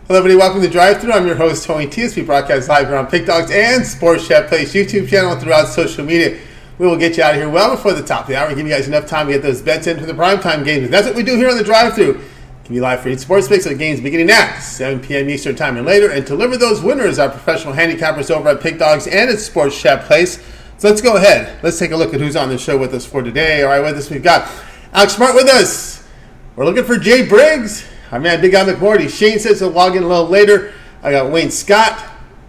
Hello, everybody. Welcome to Drive Thru. I'm your host, Tony T. We broadcast live here on Pick Dogs and Sports Chat Place YouTube channel and throughout social media. We will get you out of here well before the top of the hour. Give you guys enough time to get those bets in for the primetime games. And that's what we do here on the Drive Thru. Give you live free sports picks of the games beginning at 7 p.m. Eastern Time and later, and deliver those winners, our professional handicappers over at Pick Dogs and at Sports Chat Place. So let's go ahead. Let's take a look at who's on the show with us for today. All right, with us we've got Alex Smart with us. We're looking for Jay Briggs. Our man, Big Guy McMordie. Shane says he'll log in a little later. I got Wayne Scott,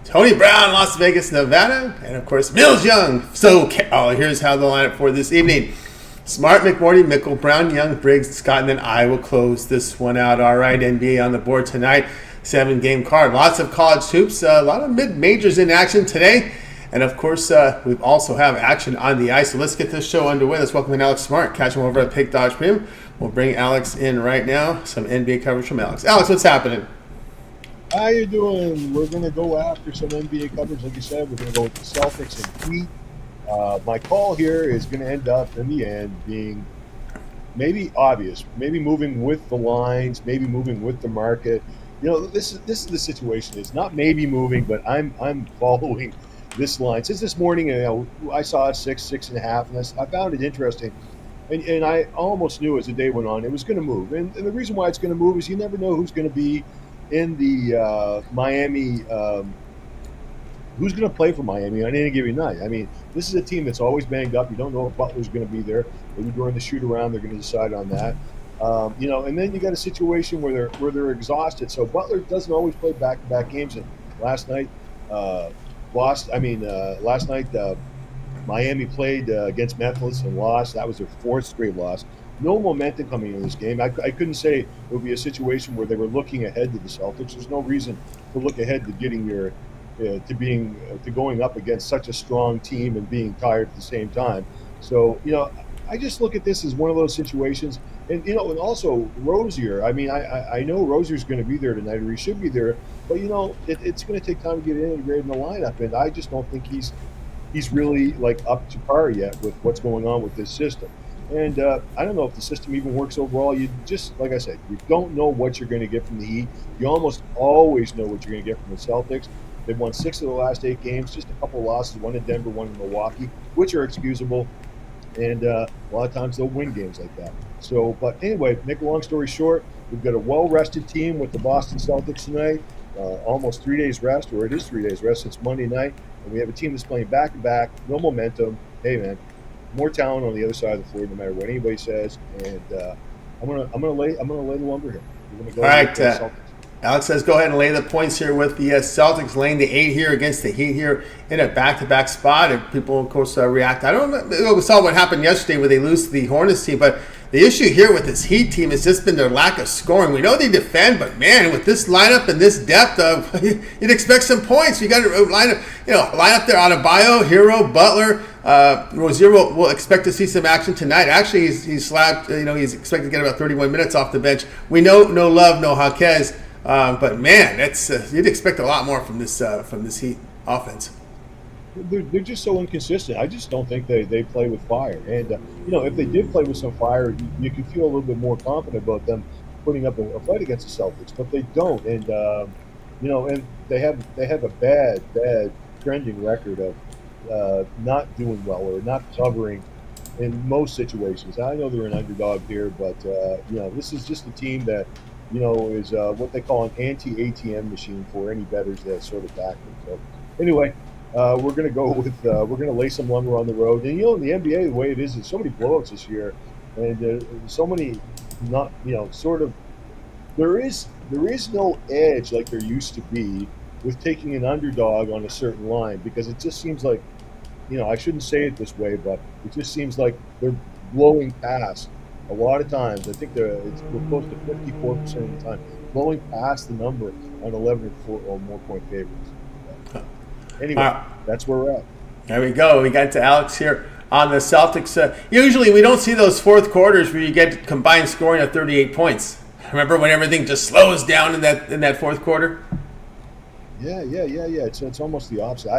Tony Brown, Las Vegas, Nevada, and of course, Millz Young. So, here's how the lineup for this evening. Smart, McMordie, Mickle, Brown, Young, Briggs, Scott, and then I will close this one out. All right, NBA on the board tonight. 7-game card. Lots of college hoops. A lot of mid-majors in action today. And of course, we also have action on the ice. So let's get this show underway. Let's welcome in Alex Smart. Catch him over at Pick Dogs Premium. We'll bring Alex in right now. Some NBA coverage from Alex. Alex, what's happening? How you doing? We're going to go after some NBA coverage. Like you said, we're going to go with the Celtics and Heat. My call here is going to end up, in the end, being maybe obvious. Maybe moving with the lines, maybe moving with the market. You know, this is the situation. It's not maybe moving, but I'm following this line. Since this morning, I saw it 6.5, and I found it interesting. And I almost knew as the day went on it was going to move. And the reason why it's going to move is you never know who's going to be in the Miami, who's going to play for Miami on any given night. I mean, this is a team that's always banged up. You don't know if Butler's going to be there. Maybe during the shoot-around they're going to decide on that. And then you got a situation where they're exhausted. So Butler doesn't always play back-to-back games. And last night, Miami played against Memphis and lost. That was their fourth straight loss. No momentum coming into this game. I couldn't say it would be a situation where they were looking ahead to the Celtics. There's no reason to look ahead to getting to going up against such a strong team and being tired at the same time. So I just look at this as one of those situations. And and also Rozier. I mean, I know Rozier's going to be there tonight, or he should be there. But it's going to take time to get integrated in the lineup, and I just don't think he's really up to par yet with what's going on with this system. And I don't know if the system even works overall. You just, like I said, you don't know what you're going to get from the Heat. You almost always know what you're going to get from the Celtics. They've won 6 of the last 8 games, just a couple losses, one in Denver, one in Milwaukee, which are excusable. And a lot of times they'll win games like that. So, but anyway, make a long story short, we've got a well-rested team with the Boston Celtics tonight. Almost 3 days rest, or it is 3 days rest since Monday night. And we have a team that's playing back-to-back, no momentum. Hey, man, more talent on the other side of the floor, no matter what anybody says. And I'm gonna lay the lumber here. We're gonna go. All right, Alex says go ahead and lay the points here with the Celtics laying the 8 here against the Heat here in a back-to-back spot. And people, of course, react. I don't know. We saw what happened yesterday where they lose to the Hornets team, but the issue here with this Heat team has just been their lack of scoring. We know they defend, but man, with this lineup and this depth, you'd expect some points. You got to line up there out of Bio, Hero, Butler. Rozier will expect to see some action tonight. Actually, he's slapped. He's expected to get about 31 minutes off the bench. We know no Love, no Jaquez, but man, that's you'd expect a lot more from this Heat offense. They're just so inconsistent. I just don't think they play with fire. And if they did play with some fire, you could feel a little bit more confident about them putting up a fight against the Celtics. But they don't. And and they have a bad trending record of not doing well or not covering in most situations. I know they're an underdog here, but this is just a team that is what they call an anti-ATM machine for any bettors that sort of back them. So anyway. We're going to go with we're going to lay some lumber on the road. And in the NBA, the way it is so many blowouts this year, and so many there is no edge like there used to be with taking an underdog on a certain line, because it just seems like I shouldn't say it this way, but it just seems like they're blowing past a lot of times. I think we're close to 54% of the time blowing past the number on 11 or more point favorites. Anyway, that's where we're at. There we go. We got to Alex here on the Celtics. Usually we don't see those fourth quarters where you get combined scoring of 38 points. Remember when everything just slows down in that fourth quarter? Yeah. It's almost the opposite.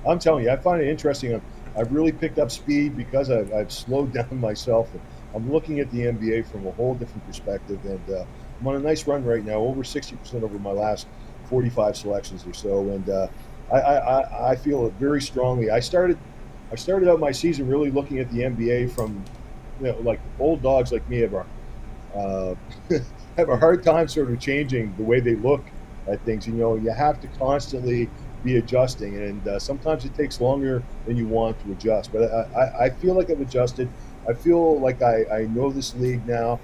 I'm telling you, I find it interesting. I've really picked up speed because I've slowed down myself. I'm looking at the NBA from a whole different perspective, and I'm on a nice run right now, over 60% over my last 45 selections or so, and I feel it very strongly. I started out my season really looking at the NBA from, like old dogs like me uh, have a hard time sort of changing the way they look at things. You have to constantly be adjusting, and sometimes it takes longer than you want to adjust. But I feel like I've adjusted. I feel like I know this league now,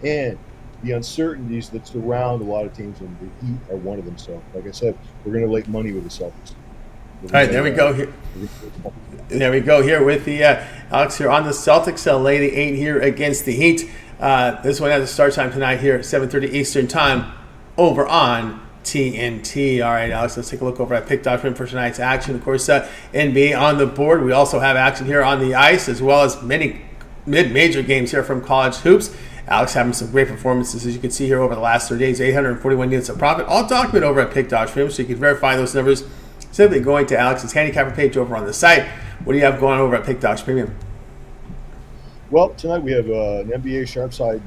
and the uncertainties that surround a lot of teams, and the Heat are one of them. So, like I said, we're going to lay money with the Celtics. All right, there we go here. There we go here with the Alex here on the Celtics. Lady 8 here against the Heat. This one has a start time tonight here at 7:30 Eastern Time over on TNT. All right, Alex, let's take a look over at Pick.com for tonight's action. Of course, NBA on the board. We also have action here on the ice, as well as many mid-major games here from college hoops. Alex having some great performances, as you can see here over the last 30 days, 841 units of profit. All documented over at Pick.com, so you can verify those numbers simply going to Alex's handicapper page over on the site. What do you have going over at Pick.com Premium? Well, tonight we have an NBA sharp side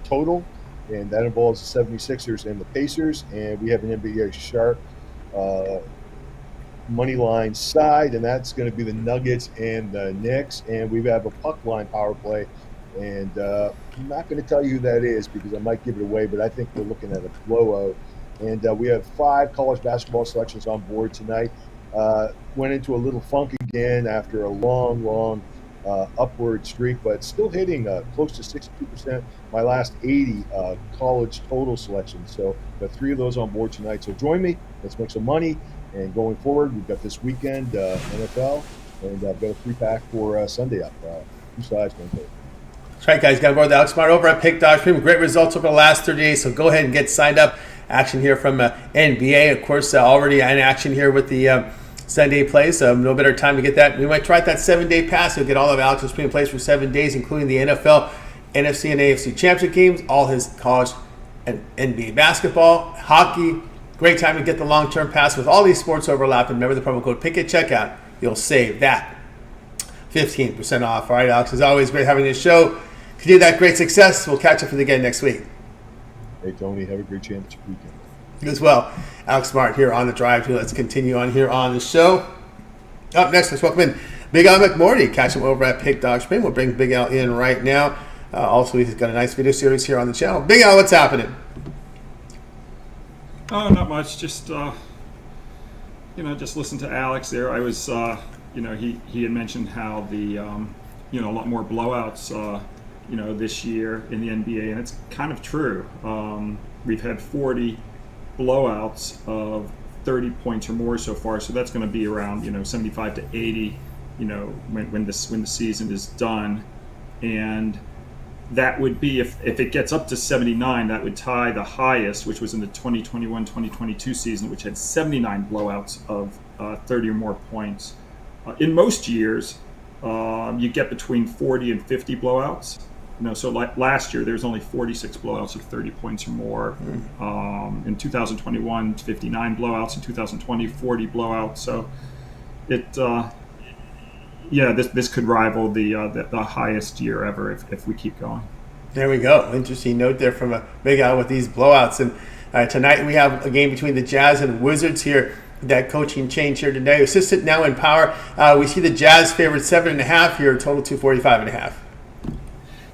total, and that involves the 76ers and the Pacers. And we have an NBA sharp money line side, and that's going to be the Nuggets and the Knicks. And we have a puck line power play, and I'm not going to tell you who that is because I might give it away, but I think we're looking at a blowout. And we have 5 college basketball selections on board tonight. Went into a little funk again after a long upward streak, but still hitting close to 62%. My last 80 college total selections. So got 3 of those on board tonight. So join me. Let's make some money. And going forward, we've got this weekend NFL, and I've got a 3-pack for Sunday up. 2 sides going forward. That's right, guys. Got to go with Alex Smart over at Pick.com. Great results over the last 30 days, so go ahead and get signed up. Action here from NBA, of course, already in action here with the Sunday plays. No better time to get that. We might try that 7-day pass. You'll get all of Alex's premium plays for 7 days, including the NFL, NFC, and AFC championship games, all his college and NBA basketball, hockey. Great time to get the long-term pass with all these sports overlapping. Remember the promo code PICK at checkout. You'll save that 15% off. All right, Alex, as always, great having this show. Continue that great success. We'll catch up with you again next week. Hey, Tony, have a great championship weekend. You as well. Alex Smart here on the drive. Let's continue on here on the show. Up next, let's welcome in Big Al McMordie. Catch him over at Pick.com. We'll bring Big Al in right now. Also, he's got a nice video series here on the channel. Big Al, what's happening? Oh, not much. Just, just listen to Alex there. I was, he had mentioned how the, a lot more blowouts, this year in the NBA, and it's kind of true. We've had 40 blowouts of 30 points or more so far, so that's going to be around 75 to 80 when the season is done, and that would be if it gets up to 79, that would tie the highest, which was in the 2021-2022 season, which had 79 blowouts of 30 or more points. In most years, you get between 40 and 50 blowouts. So like last year, there was only 46 blowouts of 30 points or more. In 2021, 59 blowouts. In 2020, 40 blowouts. So this could rival the highest year ever if we keep going. There we go. Interesting note there from a Big Al with these blowouts. And tonight we have a game between the Jazz and Wizards here. That coaching change here today. Assistant now in power. We see the Jazz favored 7.5 here, total 245.5.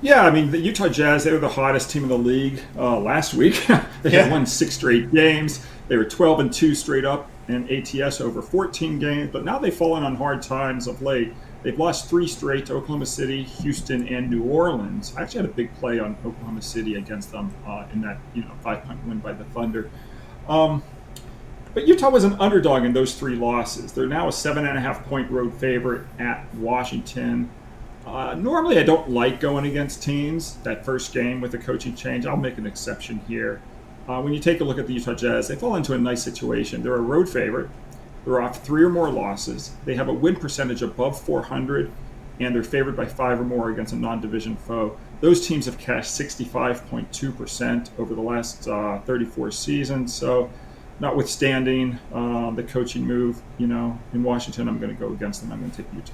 Yeah, I mean, the Utah Jazz, they were the hottest team in the league last week. They had won 6 straight games. They were 12-2 straight up in ATS over 14 games, but now they've fallen on hard times of late. They've lost 3 straight to Oklahoma City, Houston, and New Orleans. I actually had a big play on Oklahoma City against them in that 5-point win by the Thunder. But Utah was an underdog in those 3 losses. They're now a 7.5-point road favorite at Washington. Normally, I don't like going against teams that first game with a coaching change. I'll make an exception here. When you take a look at the Utah Jazz, they fall into a nice situation. They're a road favorite. They're off 3 or more losses. They have a win percentage above 400, and they're favored by 5 or more against a non-division foe. Those teams have cashed 65.2% over the last 34 seasons. So, notwithstanding the coaching move, in Washington, I'm going to go against them. I'm going to take Utah.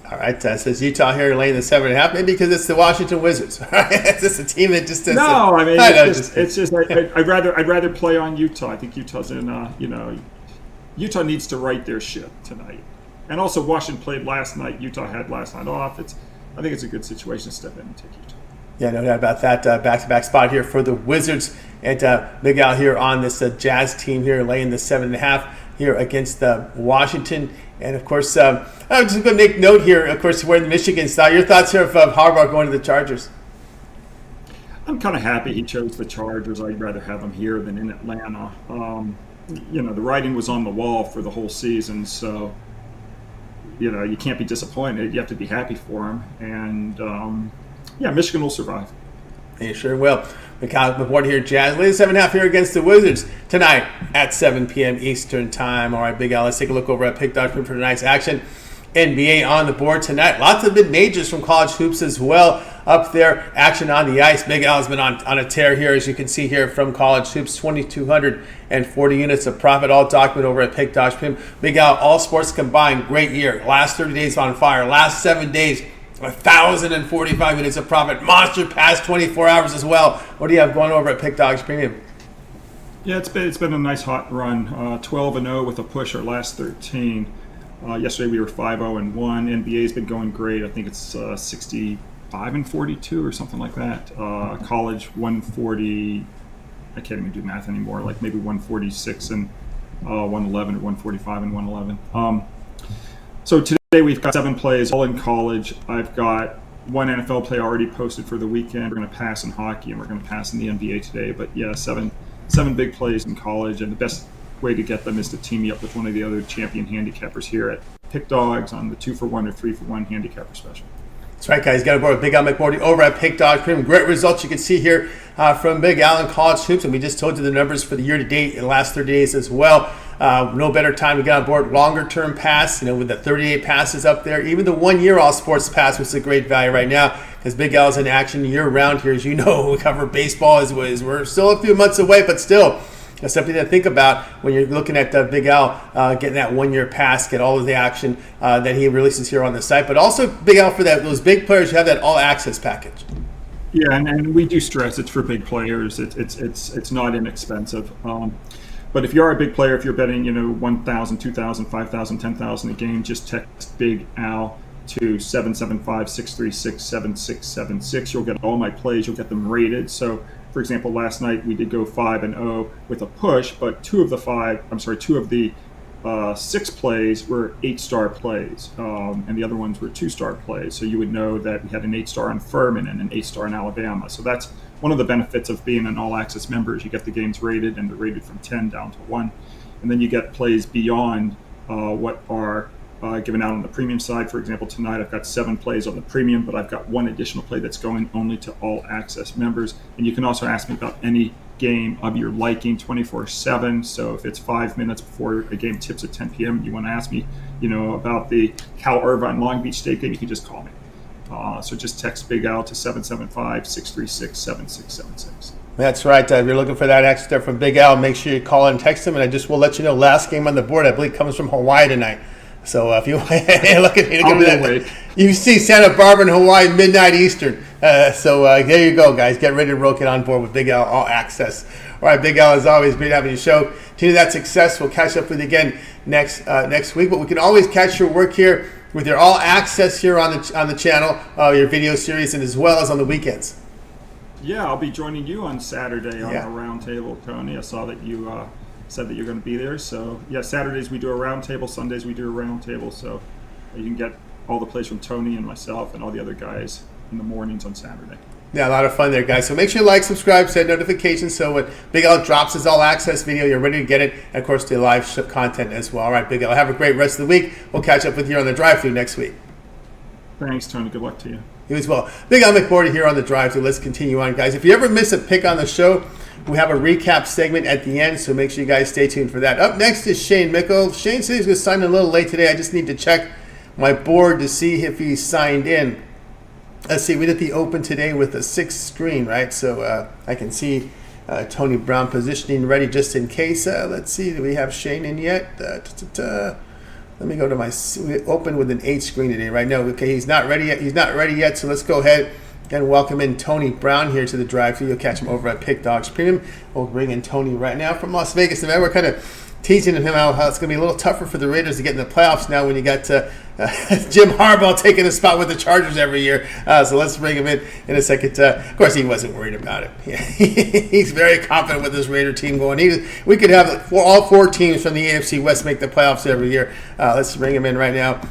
All right, says Utah here laying the 7.5, maybe because it's the Washington Wizards. All right, it's just a team that just does. No, I mean it's just I'd rather play on Utah. I think Utah's in. Utah needs to right their ship tonight, and also Washington played last night. Utah had last night off. I think it's a good situation to step in and take Utah. Yeah, no doubt about that. Back-to-back spot here for the Wizards, and Big Al here on this Jazz team here laying the 7.5 here against Washington. And, of course, I'm just going to make note here, of course, we're in Michigan style. Your thoughts here of Harbaugh going to the Chargers? I'm kind of happy he chose the Chargers. I'd rather have him here than in Atlanta. The writing was on the wall for the whole season, so, you can't be disappointed. You have to be happy for him. And, Michigan will survive. You sure will. McMordie here, Jazz. Latest 7.5 here against the Wizards tonight at 7 p.m. Eastern Time. All right, Big Al, let's take a look over at Pick.com for tonight's action. NBA on the board tonight. Lots of mid-majors from college hoops as well up there. Action on the ice. Big Al has been on a tear here, as you can see here from college hoops. 2,240 units of profit, all documented over at Pick.com. Big Al, all sports combined, great year. Last 30 days on fire. Last 7 days, 1,045 minutes of profit. Monster past 24 hours as well. What do you have going over at Pick Dogs Premium? Yeah, it's been a nice hot run. 12-0 with a push our last 13. Yesterday we were 5-0-1. NBA's been going great. I think it's 65-42 or something like that. College 140. I can't even do math anymore. Like maybe 146 and 111 or 145 and 111. So today we've got 7 plays, all in college. I've got 1 NFL play already posted for the weekend. We're going to pass in hockey and we're going to pass in the NBA today. But yeah, seven big plays in college, and the best way to get them is to team me up with one of the other champion handicappers here at Pick Dogs on the 2-for-1 or 3-for-1 handicapper special. That's right, guys. Got aboard with Big Al McMordie over at Pick Dogs Premium. Great results you can see here from Big Al in college hoops, and we just told you the numbers for the year to date in the last 30 days as well. No better time to get on board. Longer term pass, with the 38 passes up there. Even the 1 year all sports pass, which is a great value right now because Big Al's in action year round here. As you know, we cover baseball as we're still a few months away, but still. That's something to think about when you're looking at Big Al getting that 1 year pass, get all of the action that he releases here on the site. But also Big Al for those big players who have that all access package. Yeah, and we do stress it's for big players. It's not inexpensive. But if you are a big player, if you're betting 1,000, 2,000, 5,000, 10,000 a game, just text Big Al to 775-636-7676. You'll get all my plays. You'll get them rated. So, for example, last night we did go 5-0 with a push, but two of the 6 plays were 8-star plays, and the other ones were 2-star plays. So you would know that we had an 8-star on Furman and an 8-star in Alabama. So that's one of the benefits of being an all-access member is you get the games rated, and they're rated from 10 down to 1. And then you get plays beyond what are given out on the premium side. For example, tonight I've got 7 plays on the premium, but I've got 1 additional play that's going only to all-access members. And you can also ask me about any game of your liking 24/7. So if it's 5 minutes before a game tips at 10 p.m. and you want to ask me, about the Cal Irvine Long Beach State game, you can just call me. So just text Big Al to 775-636-7676. That's right. If you're looking for that action there from Big Al, make sure you call and text him. And I just will let you know, last game on the board, I believe, comes from Hawaii tonight. So if you look at that, you see Santa Barbara and Hawaii midnight Eastern. So there you go, guys. Get ready to roll, get on board with Big Al All Access. All right, Big Al, as always, great having you show. Continue that success. We'll catch up with you again next week. But we can always catch your work here with your All Access here on the channel, your video series, and as well as on the weekends. Yeah, I'll be joining you on Saturday on a roundtable, Tony. I saw that you said that you're going to be there. So, yeah, Saturdays we do a roundtable. Sundays we do a roundtable. So you can get all the plays from Tony and myself and all the other guys in the mornings on Saturday. Yeah, a lot of fun there, guys. So make sure you like, subscribe, set notifications so when Big Al drops his all-access video, you're ready to get it. And, of course, the live content as well. All right, Big Al, have a great rest of the week. We'll catch up with you on the drive-thru next week. Thanks, Tony. Good luck to you. You as well. Big Al McMordie here on the drive-thru. Let's continue on, guys. If you ever miss a pick on the show, we have a recap segment at the end, so make sure you guys stay tuned for that. Up next is Shane Mickle. Shane said he's going to sign in a little late today. I just need to check my board to see if he's signed in. Let's see, we did the open today with a 6th screen, right? So I can see Tony Brown positioning ready just in case. Let's see, do we have Shane in yet? Let me go to we open with an 8 screen today, right? No, okay, he's not ready yet. He's not ready yet, so let's go ahead and welcome in Tony Brown here to the drive-thru. You'll catch him over at Pick Dogs Premium. We'll bring in Tony right now from Las Vegas. And we're kind of teasing him how it's going to be a little tougher for the Raiders to get in the playoffs now when you got Jim Harbaugh taking a spot with the Chargers every year. So let's bring him in a second. Of course, he wasn't worried about it. He's very confident with this Raider team going. We could have all 4 teams from the AFC West make the playoffs every year. Let's bring him in right now.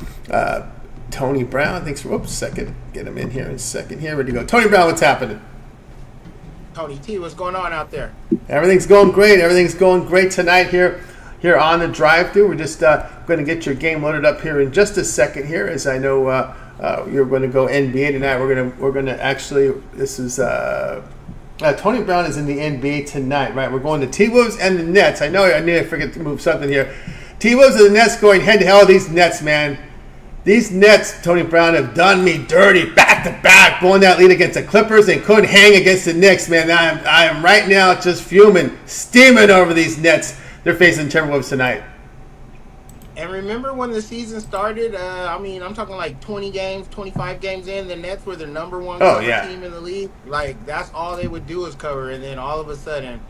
Tony Brown, thanks for, second. Get him in here in a second here. Ready to go. Tony Brown, what's happening? Tony T, what's going on out there? Everything's going great. Everything's going great tonight here on the drive-thru. We're just going to get your game loaded up here in just a second here, as I know you're going to go NBA tonight. We're going to actually, this is Tony Brown is in the NBA tonight, right? We're going to T-Wolves and the Nets. I need to forget to move something here. T-Wolves and the Nets going head-to-head. These Nets, man. These Nets, Tony Brown, have done me dirty back-to-back, blowing that lead against the Clippers and couldn't hang against the Knicks, man. I am right now just fuming, steaming over these Nets. They're facing Timberwolves tonight. And remember when the season started, I'm talking like 20 games, 25 games in, the Nets were the number one team in the league. Like, that's all they would do is cover, and then all of a sudden.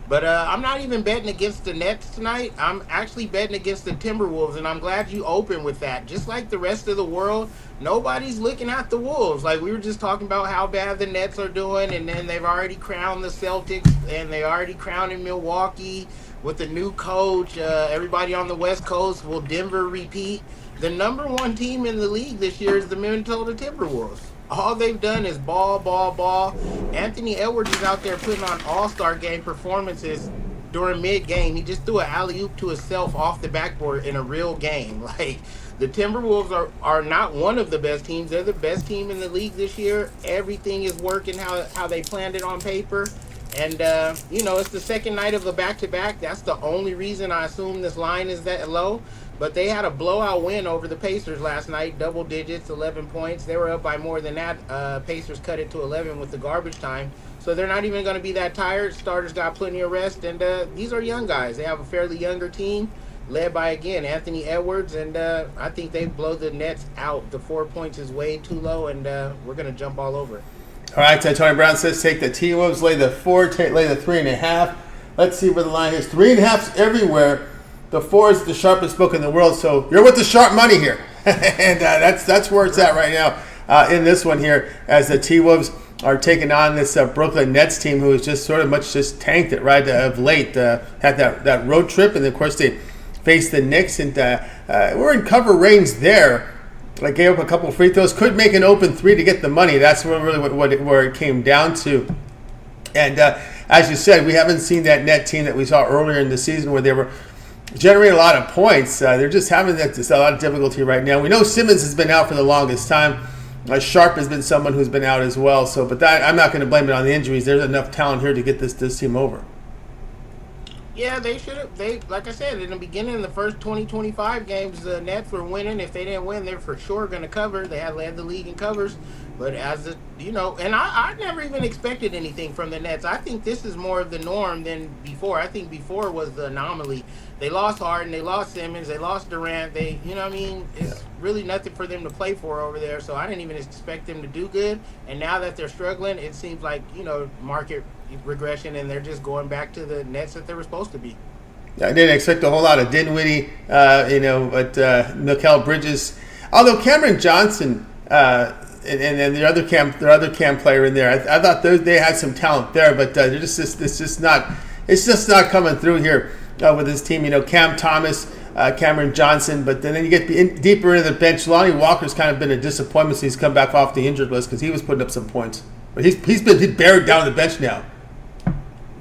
But I'm not even betting against the Nets tonight. I'm actually betting against the Timberwolves, and I'm glad you opened with that. Just like the rest of the world, nobody's looking at the Wolves. Like, we were just talking about how bad the Nets are doing, and then they've already crowned the Celtics, and they already crowned in Milwaukee with the new coach. Everybody on the West Coast, will Denver repeat? The number 1 team in the league this year is the Minnesota Timberwolves. All they've done is ball. Anthony Edwards is out there putting on all-star game performances during mid-game. He just threw an alley-oop to himself off the backboard in a real game. Like, the Timberwolves are not one of the best teams. They're the best team in the league this year. Everything is working how they planned it on paper. And, it's the second night of a back-to-back. That's the only reason I assume this line is that low. But they had a blowout win over the Pacers last night, double digits, 11 points. They were up by more than that. Pacers cut it to 11 with the garbage time. So they're not even going to be that tired. Starters got plenty of rest. And these are young guys. They have a fairly younger team led by, again, Anthony Edwards. And I think they blow the Nets out. The 4 points is way too low, and we're going to jump all over it. All right, Tony Brown says take the T-Wolves, lay the 4, lay the 3.5. Let's see where the line is. 3.5's everywhere. The 4 is the sharpest book in the world, so you're with the sharp money here. And that's where it's at right now in this one here, as the T-Wolves are taking on this Brooklyn Nets team, who has just sort of just tanked it right of late. Had that road trip, and of course they faced the Knicks, and we're in cover range there. Like, gave up a couple free throws, could make an open 3 to get the money. That's really where it came down to. And as you said, we haven't seen that net team that we saw earlier in the season where they were generating a lot of points. They're just having a lot of difficulty right now. We know Simmons has been out for the longest time. Sharp has been someone who's been out as well. So, but I'm not going to blame it on the injuries. There's enough talent here to get this team over. Yeah, they should have. Like I said, in the beginning, the first 20, 25 games, the Nets were winning. If they didn't win, they're for sure going to cover. They had led the league in covers. But and I never even expected anything from the Nets. I think this is more of the norm than before. I think before was the anomaly. They lost Harden, they lost Simmons, they lost Durant. It's really nothing for them to play for over there. So I didn't even expect them to do good. And now that they're struggling, it seems like, market regression, and they're just going back to the Nets that they were supposed to be. I didn't expect a whole lot of Dinwiddie, but Mickle, Bridges. Although Cameron Johnson and their other cam player in there, I thought they had some talent there, but it's just not coming through here with this team. Cam Thomas, Cameron Johnson, but then you get deeper into the bench. Lonnie Walker's kind of been a disappointment since he's come back off the injured list because he was putting up some points, but he's buried down the bench now.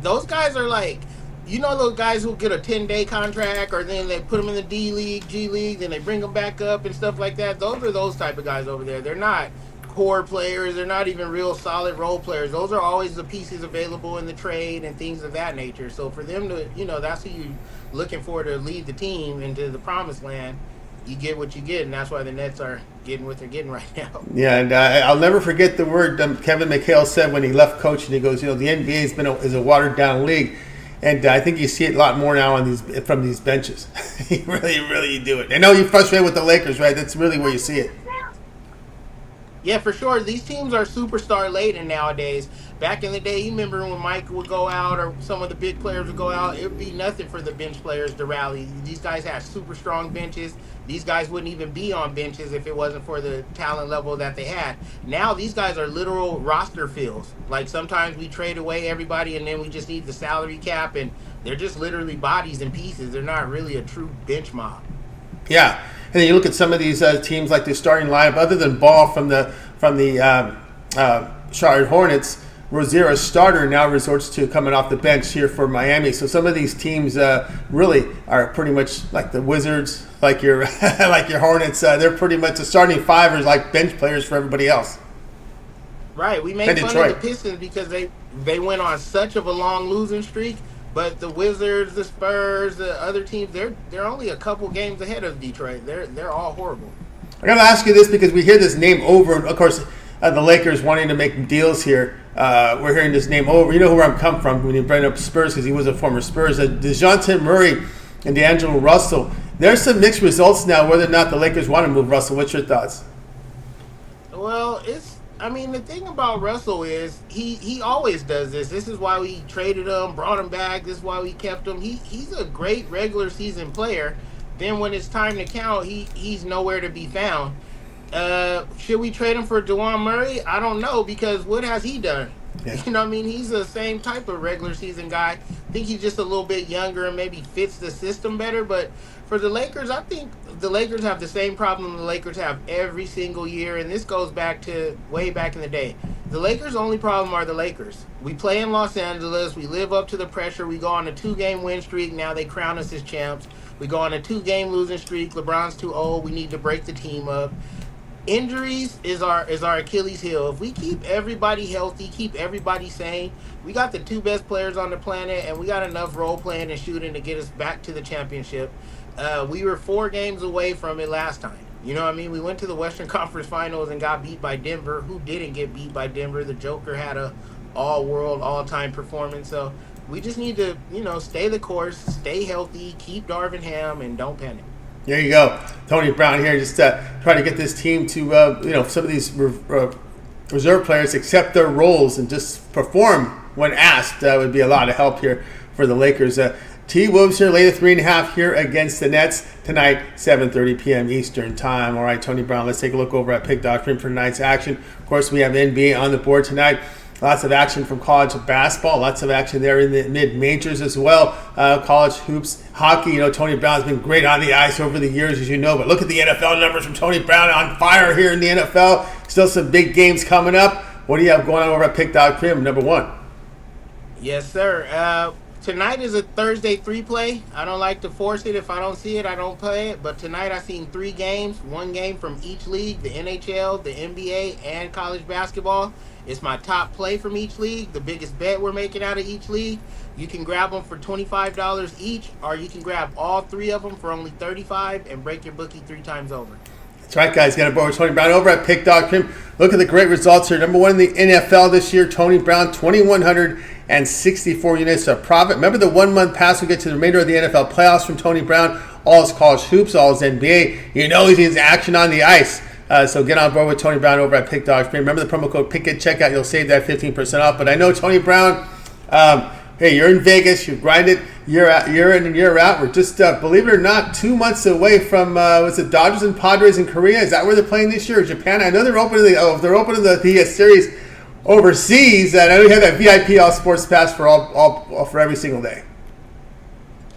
Those guys are like, those guys who get a 10-day contract, or then they put them in the D League, G League, then they bring them back up and stuff like that. Those are those type of guys over there. They're not core players. They're not even real solid role players. Those are always the pieces available in the trade and things of that nature. So for them to, that's who you're looking for to lead the team into the promised land. You get what you get, and that's why the Nets are getting what they're getting right now. Yeah, and I'll never forget the word Kevin McHale said when he left coaching. He goes, the NBA is a watered-down league. And I think you see it a lot more now from these benches. You really do it. I know you're frustrated with the Lakers, right? That's really where you see it. Yeah, for sure. These teams are superstar laden nowadays. Back in the day, you remember when Mike would go out or some of the big players would go out, it would be nothing for the bench players to rally. These guys have super strong benches. These guys wouldn't even be on benches if it wasn't for the talent level that they had. Now these guys are literal roster fills. Like sometimes we trade away everybody and then we just need the salary cap, and they're just literally bodies and pieces. They're not really a true bench mob. Yeah. And then you look at some of these teams, like the starting lineup, other than Ball from the Charlotte Hornets, Rozier, a starter, now resorts to coming off the bench here for Miami. So some of these teams really are pretty much like the Wizards, like your like your Hornets. They're pretty much the starting five is like bench players for everybody else. Right. We made fun of the Pistons because they went on such of a long losing streak. But the Wizards, the Spurs, the other teams, they're only a couple games ahead of Detroit. They're all horrible. I got to ask you this because we hear this name over. Of course, the Lakers wanting to make deals here. We're hearing this name over. You know where I'm come from when you bring up Spurs because he was a former Spurs. DeJounte Murray and D'Angelo Russell. There's some mixed results now whether or not the Lakers want to move Russell. What's your thoughts? Well, the thing about Russell is he always does this. This is why we traded him, brought him back. This is why we kept him. He's a great regular season player. Then when it's time to count, he's nowhere to be found. Should we trade him for DeJounte Murray? I don't know, because what has he done? Yeah. You know what I mean? He's the same type of regular season guy. I think he's just a little bit younger and maybe fits the system better. But for the Lakers, I think the Lakers have the same problem the Lakers have every single year, and this goes back to way back in the day. The Lakers' only problem are the Lakers. We play in Los Angeles. We live up to the pressure. We go on a 2-game win streak. Now they crown us as champs. We go on a 2-game losing streak. LeBron's too old. We need to break the team up. Injuries is our Achilles heel. If we keep everybody healthy, keep everybody sane, we got the 2 best players on the planet, and we got enough role playing and shooting to get us back to the championship. We were 4 games away from it last time. You know what I mean? We went to the Western Conference Finals and got beat by Denver. Who didn't get beat by Denver? The Joker had a all-world, all-time performance. So we just need to, stay the course, stay healthy, keep Darvin Ham, and don't panic. There you go. Tony Brown here just trying to get this team to, some of these reserve players accept their roles and just perform when asked. Would be a lot of help here for the Lakers. T-Wolves here, lay the 3.5 here against the Nets tonight, 7:30 p.m. Eastern Time. All right, Tony Brown, let's take a look over at Pick Doctrine for tonight's action. Of course, we have NBA on the board tonight. Lots of action from college basketball. Lots of action there in the mid-majors as well. College hoops, hockey. Tony Brown's been great on the ice over the years, as you know. But look at the NFL numbers from Tony Brown, on fire here in the NFL. Still some big games coming up. What do you have going on over at Pick Doctrine, number 1? Yes, sir. Tonight is a Thursday 3-play. I don't like to force it. If I don't see it, I don't play it. But tonight I've seen 3 games, 1 game from each league, the NHL, the NBA, and college basketball. It's my top play from each league, the biggest bet we're making out of each league. You can grab them for $25 each, or you can grab all 3 of them for only $35 and break your bookie 3 times over. That's right, guys. Got a board with Tony Brown over at Pick Doctrine. Look at the great results here. Number 1 in the NFL this year, Tony Brown, 2,164 units of profit. Remember the 1-month pass will get to the remainder of the NFL playoffs from Tony Brown. All his college hoops, all his NBA. He's in action on the ice. So get on board with Tony Brown over at Pick Doctrine. Remember the promo code PICK at checkout. You'll save that 15% off. But I know, Tony Brown, hey, you're in Vegas. You've grinded year in and year out. We're just, believe it or not, 2 months away from, was it Dodgers and Padres in Korea? Is that where they're playing this year, or Japan? I know they're opening the series overseas. And I know you have that VIP All Sports Pass for every single day.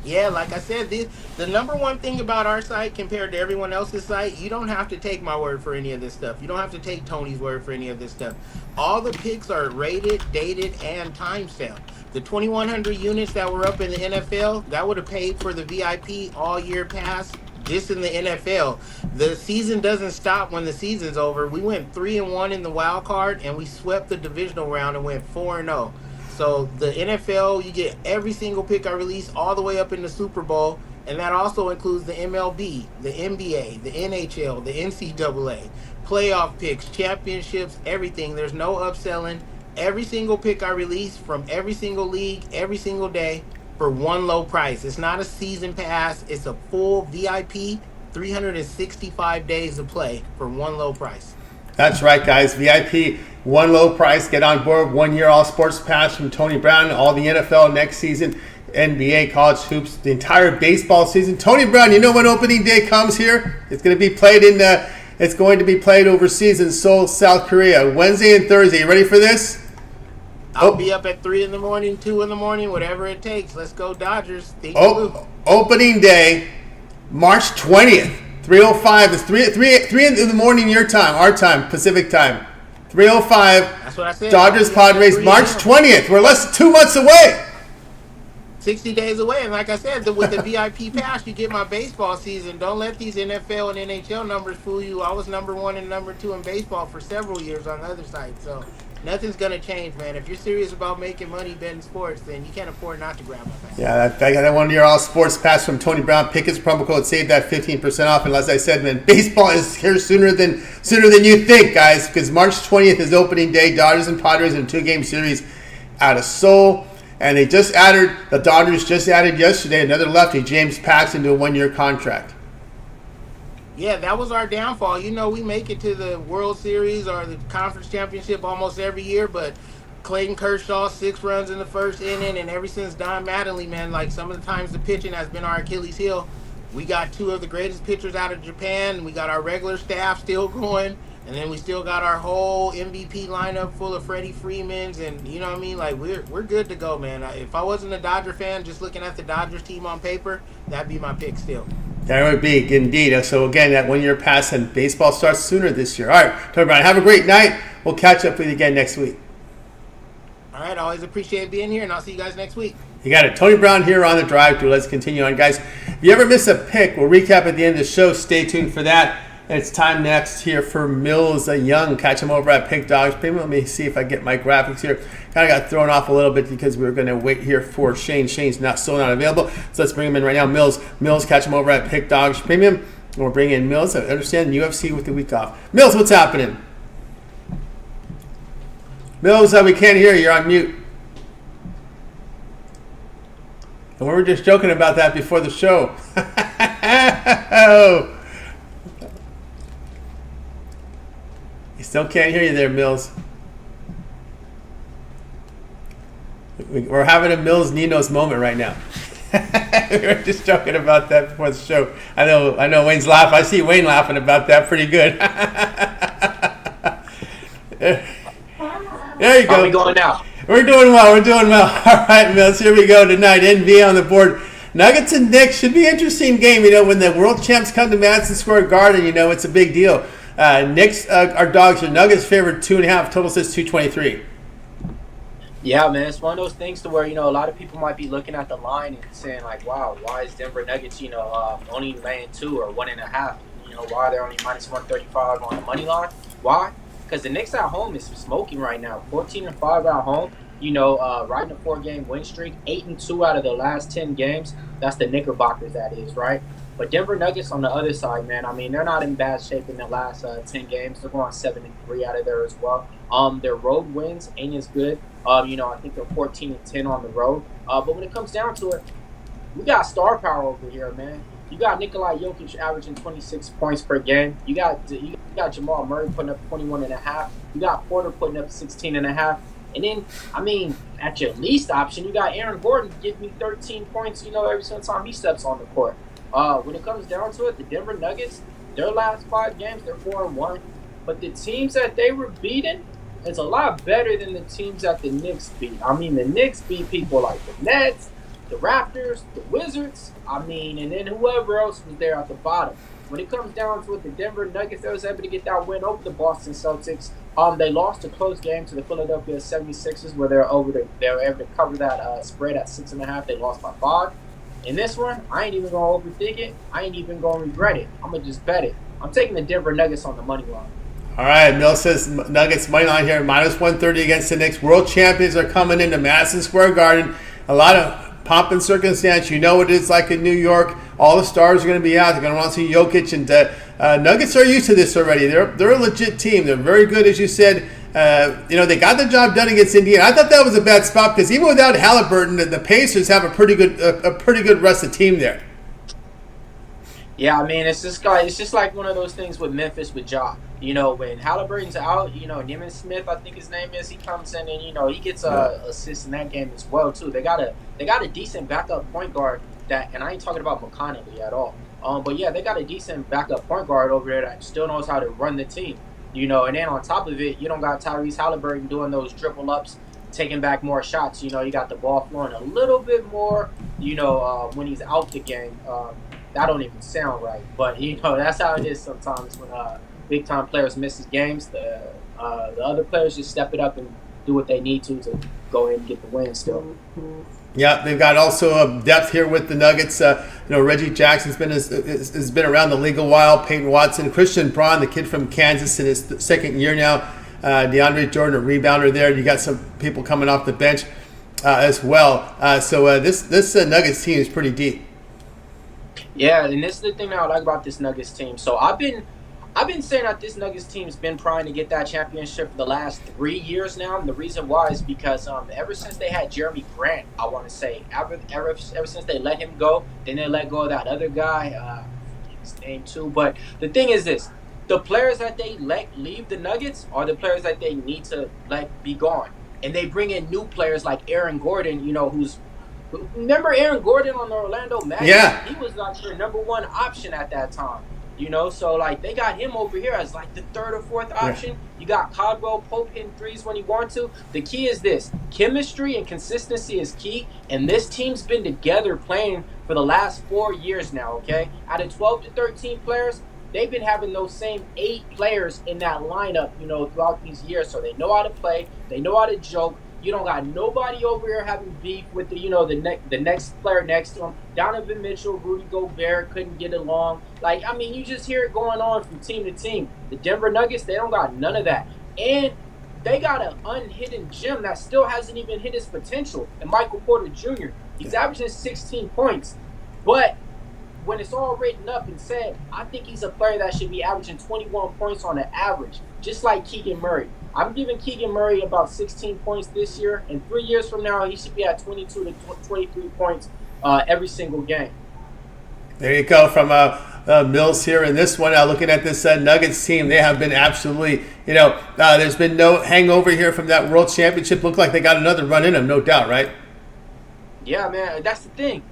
Yeah, like I said, the number one thing about our site compared to everyone else's site, you don't have to take my word for any of this stuff. You don't have to take Tony's word for any of this stuff. All the picks are rated, dated, and timestamped. The 2,100 units that were up in the NFL, that would have paid for the VIP all-year pass just in the NFL. The season doesn't stop when the season's over. We went 3-1 in the wild card, and we swept the divisional round and went 4-0. So the NFL, you get every single pick I release all the way up in the Super Bowl, and that also includes the MLB, the NBA, the NHL, the NCAA, playoff picks, championships, everything. There's no upselling. Every single pick I release from every single league, every single day, for one low price. It's not a season pass. It's a full VIP, 365 days of play for one low price. That's right, guys. VIP, one low price. Get on board. 1 year all sports pass from Tony Brown. All the NFL next season, NBA, college hoops, the entire baseball season. Tony Brown, you know when opening day comes here? It's going to be played it's going to be played overseas in Seoul, South Korea, Wednesday and Thursday. You ready for this? I'll be up at 3 in the morning, 2 in the morning, whatever it takes. Let's go Dodgers. Opening day, March 20th. 3:05 is 3 in the morning your time, our time, Pacific time. 3:05. That's what I said. Dodgers Padres, March 20th. We're less than 2 months away. 60 days away. And like I said, with the VIP pass, you get my baseball season. Don't let these NFL and NHL numbers fool you. I was number 1 and number 2 in baseball for several years on the other side. So nothing's going to change, man. If you're serious about making money betting sports, then you can't afford not to grab my pass. Yeah, I got that 1 year all sports pass from Tony Brown. Pick his promo code, save that 15% off. And as I said, man, baseball is here sooner than you think, guys, because March 20th is opening day. Dodgers and Padres in a 2-game series out of Seoul. And the Dodgers just added yesterday another lefty, James Paxton, to a 1-year contract. Yeah, that was our downfall. You know, we make it to the World Series or the Conference Championship almost every year, but Clayton Kershaw, 6 runs in the first inning, and ever since Don Mattingly, man, like some of the times the pitching has been our Achilles heel. We got 2 of the greatest pitchers out of Japan. We got our regular staff still going, and then we still got our whole MVP lineup full of Freddie Freemans, and you know what I mean? Like, we're good to go, man. If I wasn't a Dodger fan, just looking at the Dodgers team on paper, that'd be my pick still. That would be, indeed. So, again, that 1 year pass, and baseball starts sooner this year. All right, Tony Brown, have a great night. We'll catch up with you again next week. All right, always appreciate being here, and I'll see you guys next week. You got it. Tony Brown here on the drive-thru. Let's continue on, guys. If you ever miss a pick, we'll recap at the end of the show. Stay tuned for that. And it's time next here for Millz Young. Catch him over at Pick Dogs Premium. Let me see if I get my graphics here. Kind of got thrown off a little bit because we were going to wait here for Shane. Shane's still not available. So let's bring him in right now. Millz, catch him over at Pick Dogs Premium. And we'll bring in Millz. I understand UFC with the week off. Millz, what's happening? Millz, we can't hear you. You're on mute. And we were just joking about that before the show. Oh. You still can't hear you there, Millz. We're having a Millz Nino's moment right now. We were just joking about that before the show. I know Wayne's laughing. I see Wayne laughing about that pretty good. There you go. How are we going now? We're doing well. All right, Millz, here we go tonight. NBA on the board. Nuggets and Knicks should be an interesting game. You know, when the world champs come to Madison Square Garden, you know, it's a big deal. Knicks are dogs. Your Nuggets favored 2.5. Total says 223. Yeah, man, it's one of those things to where, you know, a lot of people might be looking at the line and saying, like, wow, why is Denver Nuggets, you know, only laying 2 or 1.5? You know, why they're only minus 135 on the money line? Why? Because the Knicks at home is smoking right now. 14-5 at home. You know, riding a 4-game win streak. 8-2 out of the last 10 games. That's the Knickerbockers, that is, right? But Denver Nuggets on the other side, man, I mean, they're not in bad shape in the last 10 games. They're going 7-3 out of there as well. Their road wins ain't as good. You know, I think they're 14-10 on the road. But when it comes down to it, we got star power over here, man. You got Nikola Jokic averaging 26 points per game. You got Jamal Murray putting up 21.5. You got Porter putting up 16.5. And then, I mean, at your least option, you got Aaron Gordon giving me 13 points, you know, every single time he steps on the court. When it comes down to it, the Denver Nuggets, their last 5 games, they're 4-1. But the teams that they were beating is a lot better than the teams that the Knicks beat. I mean, the Knicks beat people like the Nets, the Raptors, the Wizards, I mean, and then whoever else was there at the bottom. When it comes down to it, the Denver Nuggets, they was able to get that win over the Boston Celtics. They lost a close game to the Philadelphia 76ers where they were able to cover that spread at 6.5. They lost by 5. In this one, I ain't even going to overthink it. I ain't even going to regret it. I'm going to just bet it. I'm taking the Denver Nuggets on the money line. All right, Millz says Nuggets money line here, minus 130 against the Knicks. World champions are coming into Madison Square Garden. A lot of pomp and circumstance. You know what it's like in New York. All the stars are going to be out. They're going to want to see Jokic. And Nuggets are used to this already. They're a legit team. They're very good, as you said. They got the job done against Indiana. I thought that was a bad spot because even without Halliburton, the Pacers have a pretty good rest of team there. Yeah, I mean, it's just like one of those things with Memphis with Ja. When Halliburton's out, Neiman Smith, I think his name is, he comes in and he gets assist in that game as well too. They got a decent backup point guard and I ain't talking about McConnelly at all. But yeah, they got a decent backup point guard over there that still knows how to run the team. And then on top of it, you don't got Tyrese Halliburton doing those dribble ups, taking back more shots. You got the ball flowing a little bit more. When he's out the game. That don't even sound right, but that's how it is sometimes when big time players misses games. The other players just step it up and do what they need to go ahead and get the win still. Yeah, they've got also depth here with the Nuggets. Reggie Jackson's has been around the league a while. Peyton Watson, Christian Braun, the kid from Kansas in his second year now. DeAndre Jordan, a rebounder there. You got some people coming off the bench as well. So this Nuggets team is pretty deep. Yeah, and this is the thing that I like about this Nuggets team. So I've been saying that this Nuggets team's been trying to get that championship for the last 3 years now. And the reason why is because ever since they had Jeremy Grant, I want to say, ever since they let him go, then they let go of that other guy, I forget his name too. But the thing is this, the players that they let leave the Nuggets are the players that they need to let be gone. And they bring in new players like Aaron Gordon, remember Aaron Gordon on the Orlando Magic? Yeah. He was like their number one option at that time. So like they got him over here as like the third or fourth option. Yeah. You got Caldwell Pope hitting threes when he wants to. The key is this: chemistry and consistency is key. And this team's been together playing for the last 4 years now. Okay, out of 12 to 13 players, they've been having those same 8 players in that lineup. Throughout these years, so they know how to play. They know how to joke. You don't got nobody over here having beef with the next player next to him. Donovan Mitchell, Rudy Gobert couldn't get along. You just hear it going on from team to team. The Denver Nuggets, they don't got none of that. And they got an unhidden gem that still hasn't even hit his potential. And Michael Porter Jr., he's averaging 16 points. But when it's all written up and said, I think he's a player that should be averaging 21 points on an average, just like Keegan Murray. I'm giving Keegan Murray about 16 points this year, and 3 years from now, he should be at 22 to 23 points every single game. There you go from Millz here in this one. Looking at this Nuggets team, they have been absolutely, there's been no hangover here from that World Championship. Look like they got another run in them, no doubt, right? Yeah, man, that's the thing.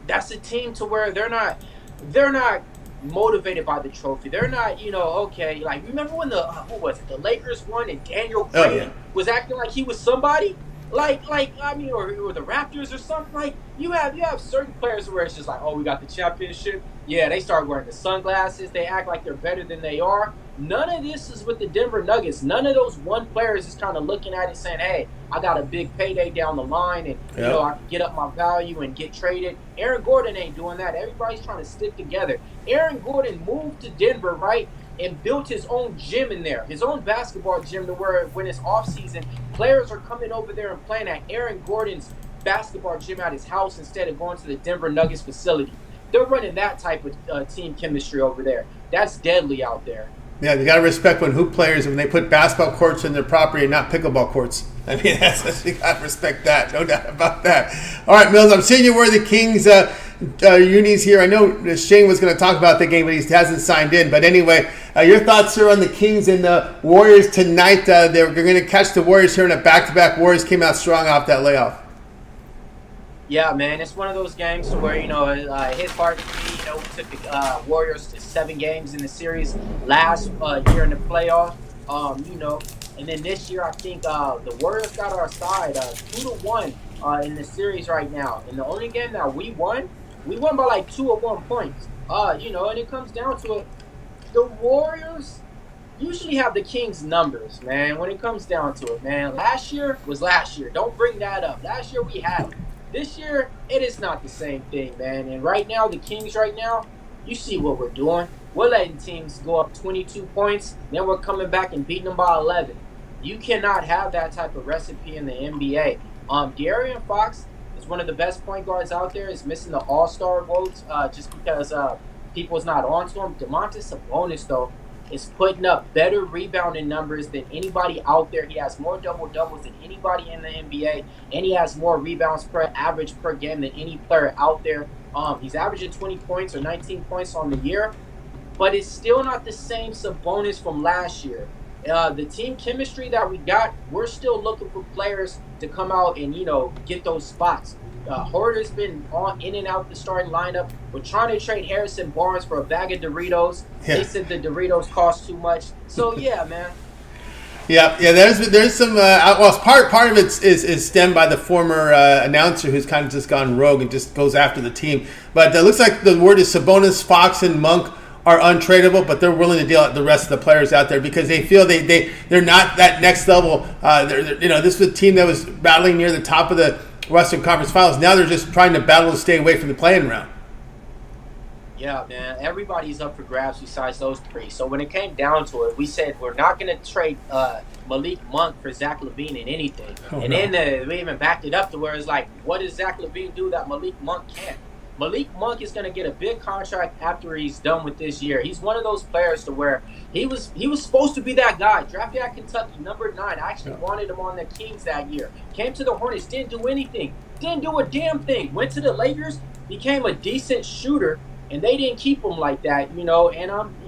That's a team to where they're not motivated by the trophy. They're not, remember when the Lakers won and Daniel Craig was acting like he was somebody? Or the Raptors or something. You have certain players where it's just like, oh, we got the championship. Yeah, they start wearing the sunglasses. They act like they're better than they are. None of this is with the Denver Nuggets. None of those one players is kind of looking at it saying, hey, I got a big payday down the line and, I can get up my value and get traded. Aaron Gordon ain't doing that. Everybody's trying to stick together. Aaron Gordon moved to Denver, right, and built his own gym in there, his own basketball gym to where when it's off-season, players are coming over there and playing at Aaron Gordon's basketball gym at his house instead of going to the Denver Nuggets facility. They're running that type of team chemistry over there. That's deadly out there. Yeah, you got to respect when hoop players, when they put basketball courts in their property and not pickleball courts. I mean, you got to respect that. No doubt about that. All right, Millz, I'm seeing you wear the Kings unis here. I know Shane was going to talk about the game, but he hasn't signed in. But anyway, your thoughts, sir, on the Kings and the Warriors tonight. They're going to catch the Warriors here in a back-to-back. Warriors came out strong off that layoff. Yeah, man, it's one of those games where, his part to me, we took the Warriors to 7 games in the series last year in the playoff, and then this year I think the Warriors got our side 2-1 in the series right now. And the only game that we won by like 2 or 1 points, and it comes down to it. The Warriors usually have the Kings numbers, man, when it comes down to it, man. Last year was last year. Don't bring that up. Last year we had it. This year, it is not the same thing, man. And right now, the Kings you see what we're doing. We're letting teams go up 22 points, then we're coming back and beating them by 11. You cannot have that type of recipe in the NBA. De'Aaron Fox is one of the best point guards out there. Is missing the All-Star votes just because people's not on to him. Domantas Sabonis, though, is putting up better rebounding numbers than anybody out there. He has more double-doubles than anybody in the NBA, and he has more rebounds per average per game than any player out there. He's averaging 20 points or 19 points on the year, but it's still not the same Sabonis from last year. The team chemistry that we got, we're still looking for players to come out and, get those spots. Horder's been in and out the starting lineup. We're trying to trade Harrison Barnes for a bag of Doritos. Yeah. They said the Doritos cost too much. So, yeah, man. Yeah. There's some. Part of it is stemmed by the former announcer who's kind of just gone rogue and just goes after the team. But it looks like the word is Sabonis, Fox, and Monk are untradeable, but they're willing to deal with the rest of the players out there because they feel they're not that next level. This was a team that was battling near the top of the Western Conference Finals. Now they're just trying to battle to stay away from the play-in round. Yeah, man. Everybody's up for grabs besides those three. So when it came down to it, we said we're not going to trade Malik Monk for Zach LaVine in anything. Then we even backed it up to where it's like, what does Zach LaVine do that Malik Monk can't? Malik Monk is going to get a big contract after he's done with this year. He's one of those players to where he was supposed to be that guy. Drafted at Kentucky, number 9. I actually wanted him on the Kings that year. Came to the Hornets, didn't do anything. Didn't do a damn thing. Went to the Lakers, became a decent shooter, and they didn't keep him like that, And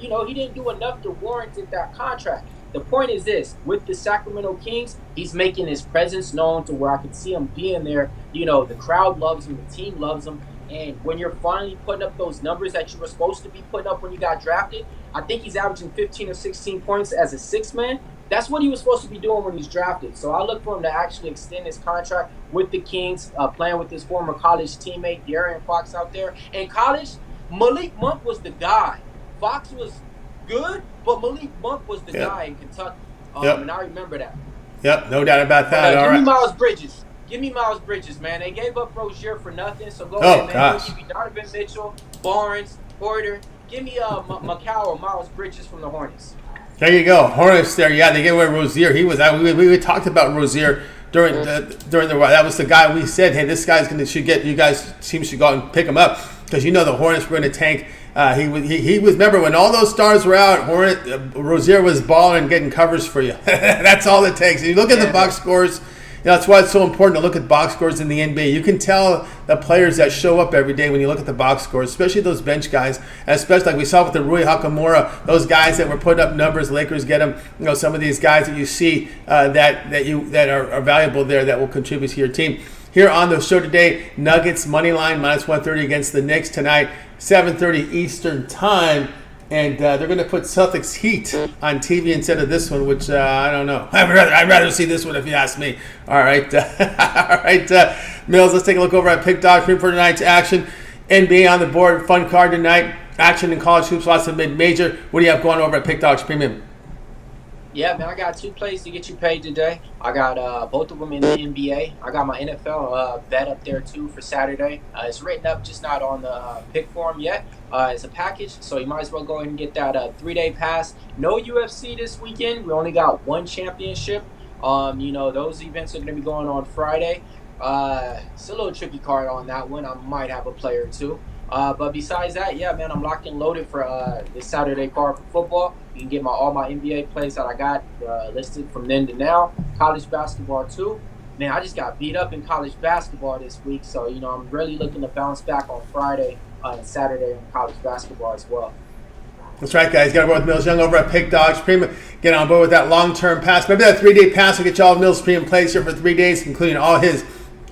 he didn't do enough to warrant that contract. The point is this: with the Sacramento Kings, he's making his presence known to where I can see him being there. The crowd loves him, the team loves him. And when you're finally putting up those numbers that you were supposed to be putting up when you got drafted, I think he's averaging 15 or 16 points as a 6-man. That's what he was supposed to be doing when he was drafted. So I look for him to actually extend his contract with the Kings, playing with his former college teammate, De'Aaron Fox, out there. In college, Malik Monk was the guy. Fox was good, but Malik Monk was the guy in Kentucky. And I remember that. Yep, no doubt about that. Give me Miles Bridges. Give me Miles Bridges, man. They gave up Rozier for nothing, so go ahead, man. Gosh. Give me Donovan Mitchell, Barnes, Porter. Give me Mickle or Miles Bridges from the Hornets. There you go, Hornets. There, they gave away Rozier. He was. We talked about Rozier during the. That was the guy we said, hey, this guy's you guys teams should go out and pick him up because the Hornets were going to tank. He was. Remember when all those stars were out, Rozier was balling and getting covers for you. That's all it takes. And you look at the box scores. That's why it's so important to look at box scores in the NBA. You can tell the players that show up every day when you look at the box scores, especially those bench guys, and especially like we saw with the Rui Hachimura, those guys that were putting up numbers. Lakers get them. Some of these guys that you see that are valuable there that will contribute to your team. Here on the show today, Nuggets money line -130 against the Knicks tonight, 7:30 Eastern time. And they're going to put Celtics Heat on TV instead of this one, which I don't know. I'd rather see this one if you ask me. All right. Millz, let's take a look over at Pick Dog for tonight's action. NBA on the board. Fun card tonight. Action in college hoops, lots of mid-major. What do you have going over at Pick Dogs Premium? Yeah, man, I got 2 plays to get you paid today. I got both of them in the NBA. I got my NFL bet up there, too, for Saturday. It's written up, just not on the pick form yet. It's a package, so you might as well go ahead and get that 3-day pass. No UFC this weekend. We only got 1 championship. Those events are going to be going on Friday. It's a little tricky card on that one. I might have a player or 2. But besides that, yeah, man, I'm locked and loaded for this Saturday card for football. You can get all my NBA plays that I got listed from then to now. College basketball, too. Man, I just got beat up in college basketball this week. So, I'm really looking to bounce back on Friday and Saturday in college basketball as well. That's right, guys. Got to go with Millz Young over at Pick Dogs Premium. Get on board with that long-term pass. Remember that 3-day pass will get you all of Millz Premium plays here for 3 days, including all his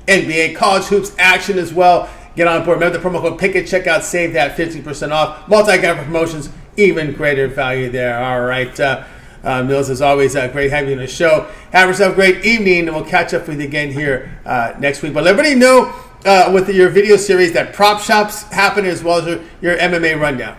NBA college hoops action as well. Get on board. Remember the promo code PICK at checkout. Save that 50% off. Multi-category promotions, even greater value there. All right. Millz, as always, great having you on the show. Have yourself a great evening, and we'll catch up with you again here next week. But let everybody know with your video series that prop shops happen as well as your MMA rundown.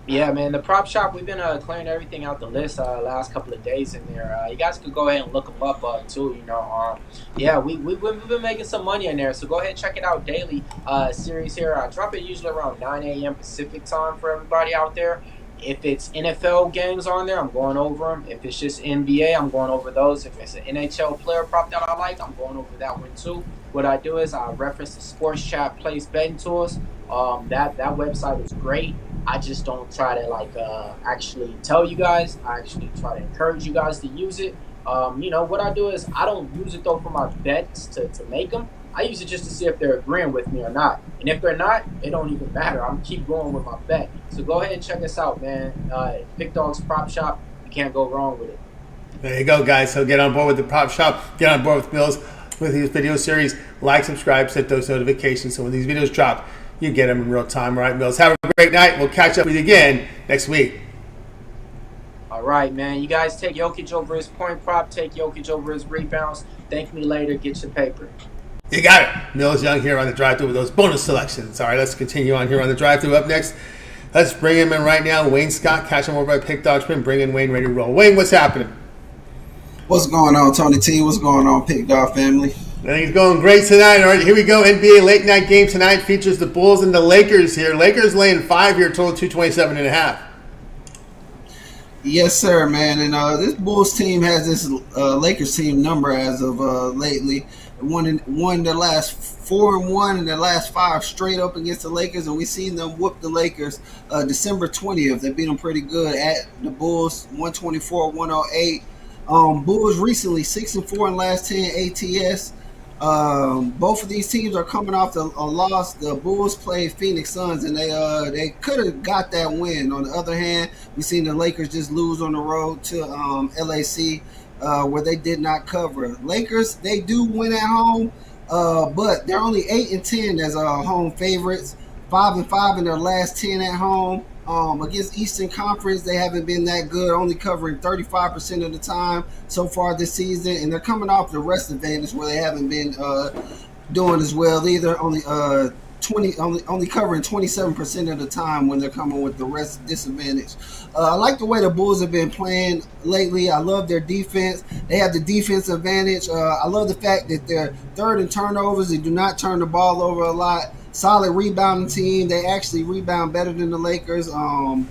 Yeah, man, the prop shop, we've been clearing everything out the list last couple of days in there. You guys could go ahead and look them up, too, we've been making some money in there, so go ahead and check it out daily. Series here, I drop it usually around 9 a.m. Pacific time for everybody out there. If it's NFL games on there, I'm going over them. If it's just NBA, I'm going over those. If it's an NHL player prop that I like, I'm going over that one, too. What I do is I reference the Sports Chat Place betting tools. That website is great. I just don't try to like actually tell you guys. I actually try to encourage you guys to use it. What I do is I don't use it though for my bets to make them. I use it just to see if they're agreeing with me or not. And if they're not, it don't even matter. I'm keep going with my bet. So go ahead and check us out, man. Big Dog's Prop Shop. You can't go wrong with it. There you go, guys. So get on board with the Prop Shop. Get on board with Millz with these video series. Like, subscribe, set those notifications so when these videos drop, you get them in real time. All right, Millz. Have a great night. We'll catch up with you again next week. All right, man. You guys take Jokic over his point prop. Take Jokic over his rebounds. Thank me later. Get your paper. You got it. Millz Young here on the drive-thru with those bonus selections. All right, let's continue on here on the drive-thru. Up next, let's bring him in right now. Wayne Scott, catch him over by Pick Dog Spin. Bring in Wayne, ready to roll. Wayne, what's happening? What's going on, Tony T? What's going on, Pick Dog family? I think it's going great tonight. All right, here we go. NBA late night game tonight features the Bulls and the Lakers here. Lakers laying 5 here, total 227.5. Yes, sir, man. And this Bulls team has this Lakers team number as of lately. Won their last 4-1 in their last 5 straight up against the Lakers, and we seen them whoop the Lakers December 20th. They beat them pretty good at the Bulls, 124-108. Bulls recently 6-4 in last 10 ATS. Both of these teams are coming off a loss. The Bulls played Phoenix Suns, and they could have got that win. On the other hand, we seen the Lakers just lose on the road to LAC, where they did not cover. Lakers, they do win at home, but they're only 8-10 as home favorites. 5-5 in their last 10 at home. Against Eastern Conference, they haven't been that good, only covering 35% of the time so far this season, and they're coming off the rest advantage where they haven't been doing as well either. Only covering 27% of the time when they're coming with the rest disadvantage. I like the way the Bulls have been playing lately. I love their defense. They have the defense advantage. I love the fact that they're third in turnovers. They do not turn the ball over a lot. Solid rebounding team. They actually rebound better than the Lakers. And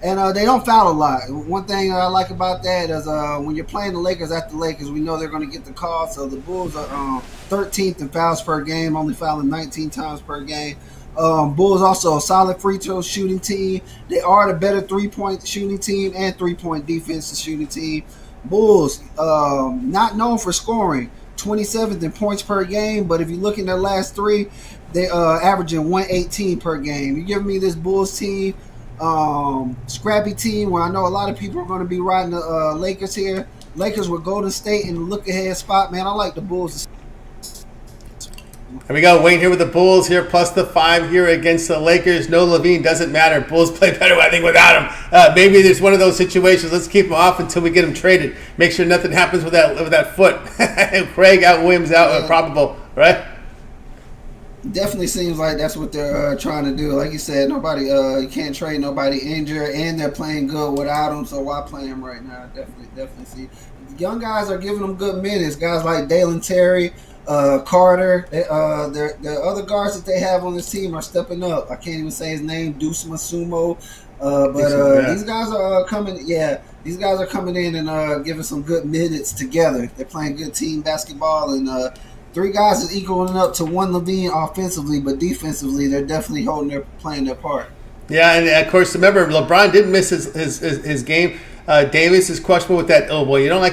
they don't foul a lot. One thing I like about that is when you're playing the Lakers at the Lakers, we know they're going to get the call. So the Bulls are 13th in fouls per game, only fouling 19 times per game. Bulls also a solid free throw shooting team. They are the better three-point shooting team and three-point defensive shooting team. Bulls, not known for scoring, 27th in points per game, but if you look in their last 3, they averaging 118 per game. You give me this Bulls team, scrappy team, where I know a lot of people are going to be riding the Lakers here. Lakers with Golden State in the look-ahead spot. Man, I like the Bulls. Here we go. Wayne here with the Bulls here, plus the 5 here against the Lakers. No Levine, doesn't matter. Bulls play better, I think, without him. Maybe there's one of those situations. Let's keep him off until we get him traded. Make sure nothing happens with that foot. Craig out, Williams out, probable, right? Definitely seems like that's what they're trying to do. Like you said, nobody, you can't trade nobody injured, and they're playing good without him. So why play him right now? Definitely see. Young guys are giving them good minutes. Guys like Dalen Terry, Carter, the other guards that they have on this team are stepping up. I can't even say his name, Deuce Masumo. These guys are coming. Yeah, these guys are coming in and giving some good minutes together. They're playing good team basketball, and 3 guys is equaling up to 1 Levine offensively, but defensively, they're definitely playing their part. Yeah, and of course, remember, LeBron didn't miss his game. Davis is questionable with that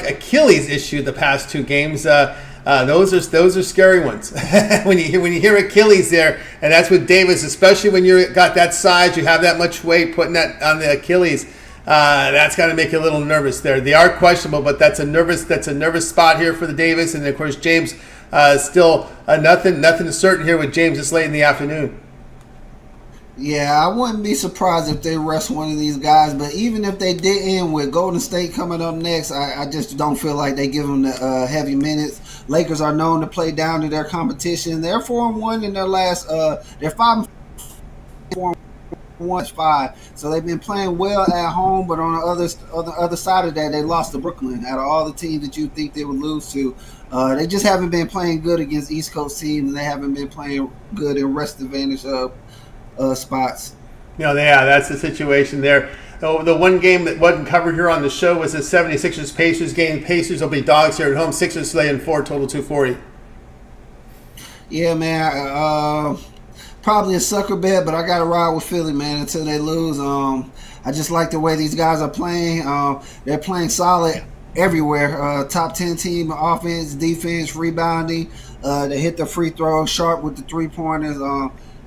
Achilles issue the past 2 games. Those are scary ones. when you hear Achilles there, and that's with Davis, especially when you got that size, you have that much weight, putting that on the Achilles. That's got to make you a little nervous there. They are questionable, but that's a nervous spot here for the Davis, and of course James. Still nothing certain here with James this late in the afternoon. Yeah, I wouldn't be surprised if they rest one of these guys, but even if they didn't, with Golden State coming up next, I just don't feel like they give them the heavy minutes. Lakers are known to play down to their competition. They're 4-1 in their last. They're 5-4. 1-5, so they've been playing well at home, but on the other side of that, they lost to Brooklyn. Out of all the teams that you think they would lose to, they just haven't been playing good against East Coast teams, and they haven't been playing good in rest advantage spots. That's the situation there. The one game that wasn't covered here on the show was the 76ers-Pacers game. Pacers will be dogs here at home. Sixers laying 4, total 240. Yeah, man. probably a sucker bet, but I got to ride with Philly, man, until they lose. I just like the way these guys are playing. They're playing solid everywhere. Top 10 team, offense, defense, rebounding. They hit the free throws, sharp with the three-pointers.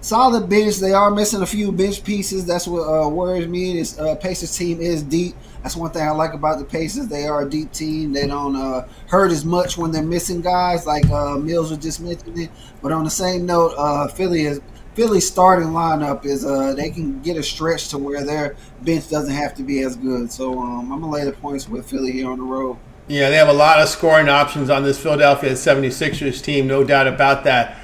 Solid bench. They are missing a few bench pieces. That's what worries me. This Pacers team is deep. That's one thing I like about the Pacers. They are a deep team. They don't hurt as much when they're missing guys, like Millz was just mentioning. But on the same note, Philly's starting lineup is they can get a stretch to where their bench doesn't have to be as good. So I'm going to lay the points with Philly here on the road. Yeah, they have a lot of scoring options on this Philadelphia 76ers team, no doubt about that.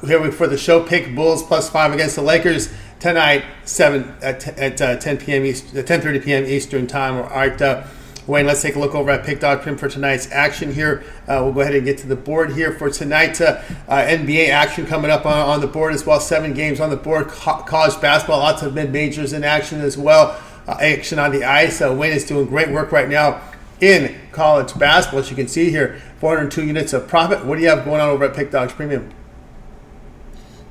Here for the show pick, Bulls +5 against the Lakers tonight, 10 p.m. 10:30 p.m. Eastern time. All right, Wayne, let's take a look over at Pick Dog Prim for tonight's action here. We'll go ahead and get to the board here for tonight. NBA action coming up on the board as well. 7 games on the board. College basketball, lots of mid-majors in action as well. Action on the ice. Wayne is doing great work right now in college basketball. As you can see here, 402 units of profit. What do you have going on over at Pick Dogs Premium?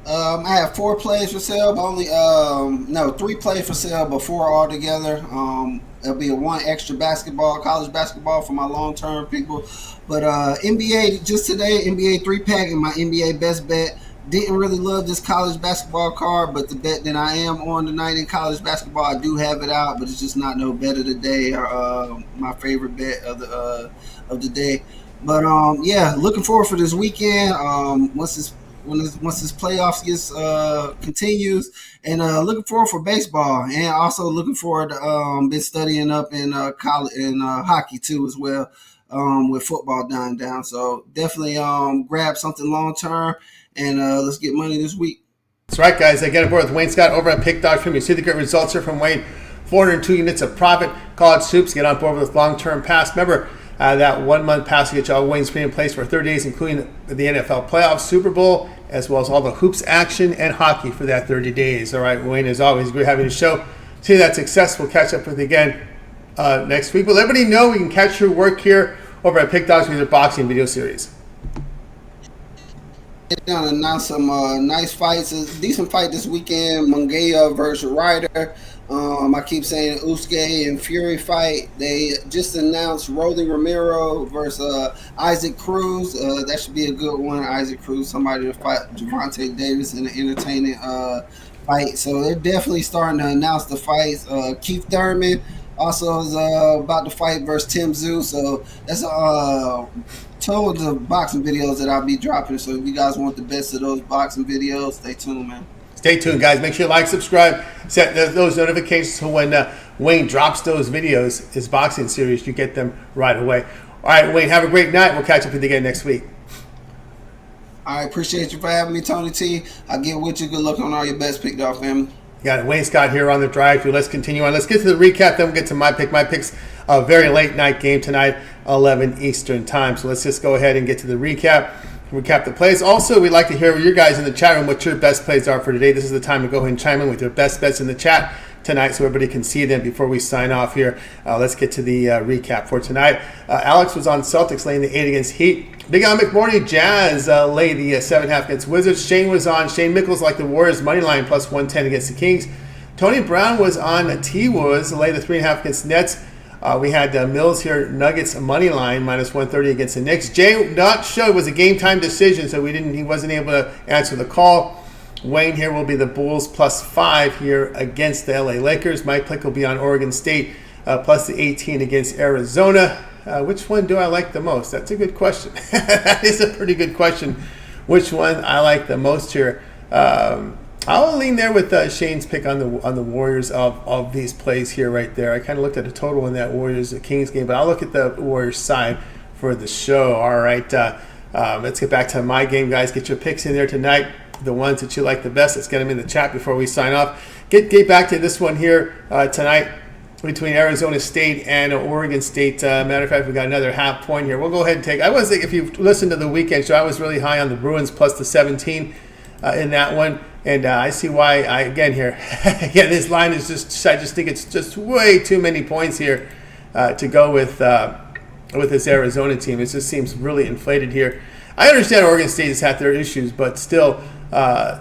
I have 4 plays for sale, but 3 plays for sale, but 4 altogether. There'll be a 1 extra college basketball for my long-term people. But NBA, just today, NBA 3-pack and my NBA best bet. Didn't really love this college basketball card, but the bet that I am on tonight in college basketball, I do have it out, but it's just not no bet of the day or my favorite bet of the day. But looking forward for this weekend. Once this playoffs continues, and looking forward for baseball, and also looking forward to been studying up in college and hockey too as well, with football dying down. So definitely grab something long term, and let's get money this week. That's right, guys. I get aboard with Wayne Scott over at Pick Dog Film. You see the great results here from Wayne. 402 units of profit. College Hoops. Get on board with long-term pass. Remember, that 1-month pass to get you all Wayne's premium plays for 30 days, including the NFL playoffs, Super Bowl, as well as all the hoops action and hockey for that 30 days. All right, Wayne, as always, great having the show. See that success. We'll catch up with you again next week. But let everybody know we can catch your work here over at Pick Dogs with your boxing video series. Going to announce some nice fights. A decent fight this weekend. Munguia versus Ryder. I keep saying Usyk and Fury fight. They just announced Rolly Romero versus Isaac Cruz. That should be a good one. Isaac Cruz, somebody to fight Gervonta Davis in an entertaining fight. So they're definitely starting to announce the fights. Keith Thurman also is about to fight versus Tim Tszyu. So that's tons of boxing videos that I'll be dropping. So if you guys want the best of those boxing videos, stay tuned, man. Stay tuned, guys. Make sure you like, subscribe, set those notifications so when Wayne drops those videos, his boxing series, you get them right away. All right, Wayne, have a great night. We'll catch up with you again next week. I appreciate you for having me, Tony T. I'll get with you. Good luck on all your bets, Pick Dog family. Got it. Wayne Scott here on the drive-thru. Let's continue on. Let's get to the recap, then we'll get to my pick. My pick's a very late night game tonight, 11 Eastern time. So let's just go ahead and get to the recap the plays. Also, we'd like to hear you guys in the chat room what your best plays are for today. This is the time to go ahead and chime in with your best bets in the chat tonight so everybody can see them before we sign off here. Let's get to the recap for tonight. Alex was on Celtics laying the 8 against Heat. Big on McMordie Jazz lay the 7.5 against Wizards. Shane was on Mickle's like the Warriors money line plus 110 against the Kings. Tony Brown was on T-Woods lay the 3.5 against Nets. We had Millz here, Nuggets money line minus 130 against the Knicks. Jay not sure it was a game time decision, so he wasn't able to answer the call. Wayne here will be the Bulls +5 here against the LA Lakers. My pick will be on Oregon State plus the 18 against Arizona. Which one do I like the most? That's a good question. That is a pretty good question. Which one I like the most here? I'll lean there with Shane's pick on the Warriors of these plays here right there. I kind of looked at the total in that Warriors-Kings game, but I'll look at the Warriors side for the show. All right, let's get back to my game, guys. Get your picks in there tonight, the ones that you like the best. Let's get them in the chat before we sign off. Get back to this one here tonight between Arizona State and Oregon State. Matter of fact, we got another half point here. We'll go ahead and take. I was thinking, if you listened to the weekend show, I was really high on the Bruins plus the 17 in that one. And I see why, this line is I just think it's just way too many points here to go with this Arizona team. It just seems really inflated here. I understand Oregon State has had their issues, but still,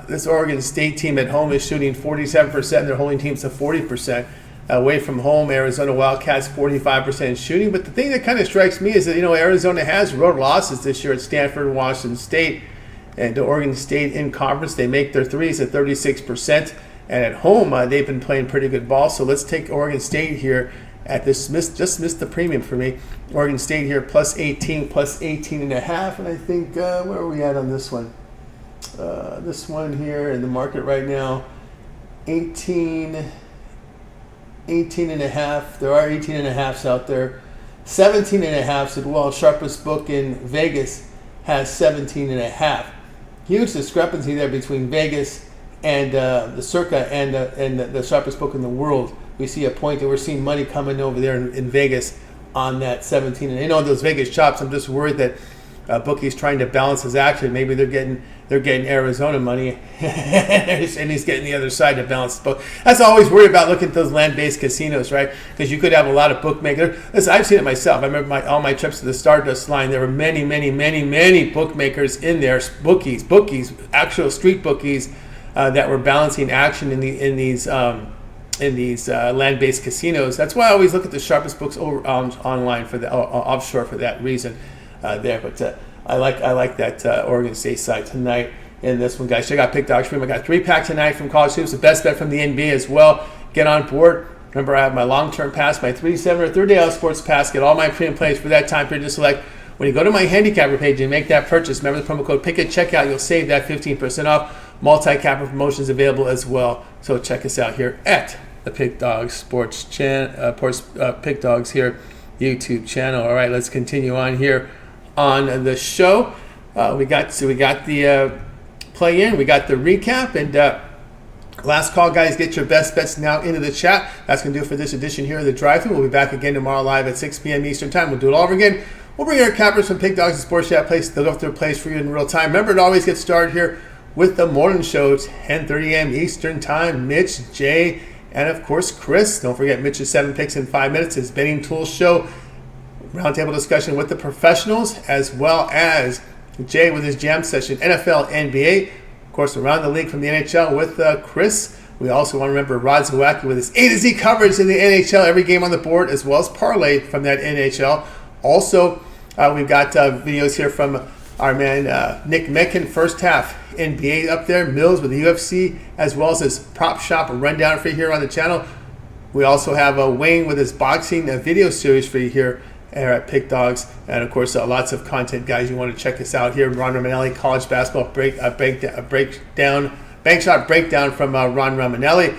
this Oregon State team at home is shooting 47%, and they're holding teams to 40%. Away from home, Arizona Wildcats 45% shooting. But the thing that kind of strikes me is that, Arizona has road losses this year at Stanford and Washington State. And Oregon State in conference, they make their threes at 36%. And at home, they've been playing pretty good ball. So let's take Oregon State here at this, just missed the premium for me. Oregon State here plus 18, plus 18.5. And I think, where are we at on this one? This one here in the market right now, 18.5. There are 18.5s out there. 17.5s as well. Sharpest book in Vegas has 17.5. Huge discrepancy there between Vegas and the Circa and the sharpest book in the world. We see a point that we're seeing money coming over there in Vegas on that 17. And those Vegas chops, I'm just worried that bookie's trying to balance his action. Maybe they're getting Arizona money, and he's getting the other side to balance the book. That's always worried about looking at those land-based casinos, right? Because you could have a lot of bookmakers. Listen, I've seen it myself. I remember all my trips to the Stardust line. There were many bookmakers in there, bookies, actual street bookies that were balancing action in these land-based casinos. That's why I always look at the sharpest books over online for the offshore for that reason. There, but I like that Oregon State side tonight in this one, guys. Check out Pick Dog Stream. I got 3-pack tonight from college hoops, the best bet from the NBA as well. Get on board. Remember, I have my long-term pass, my 3-7 or 30-day out sports pass. Get all my premium plays for that time period to select. When you go to my handicapper page and make that purchase, remember the promo code PICK at checkout. You'll save that 15% off. Multi-capper promotions available as well. So check us out here at the Pick Dogs Sports Channel, Pick Dogs here YouTube channel. All right, let's continue on here on the show. We got the play-in, we got the recap, and last call, guys. Get your best bets now into the chat. That's going to do it for this edition here of the Drive-Thru. We'll be back again tomorrow live at 6 p.m. Eastern Time. We'll do it all over again. We'll bring our cappers from Pick Dogs and Sports Chat Place. They'll go through a place for you in real time. Remember, it always gets started here with the morning show, 10:30 a.m. Eastern Time. Mitch, Jay, and of course Chris. Don't forget Mitch's 7 picks in 5 minutes. His betting tools show. Roundtable discussion with the professionals, as well as Jay with his jam session, NFL, NBA. Of course, around the league from the NHL with Chris. We also want to remember Rod Zawacki with his A to Z coverage in the NHL, every game on the board, as well as parlay from that NHL. Also, we've got videos here from our man Nick Metcalf, first half NBA up there, Millz with the UFC, as well as his prop shop rundown for you here on the channel. We also have Wayne with his boxing video series for you here at Pick Dogs, and of course lots of content, guys. You want to check us out here. Ron Romanelli college basketball breakdown, bank shot breakdown from Ron Romanelli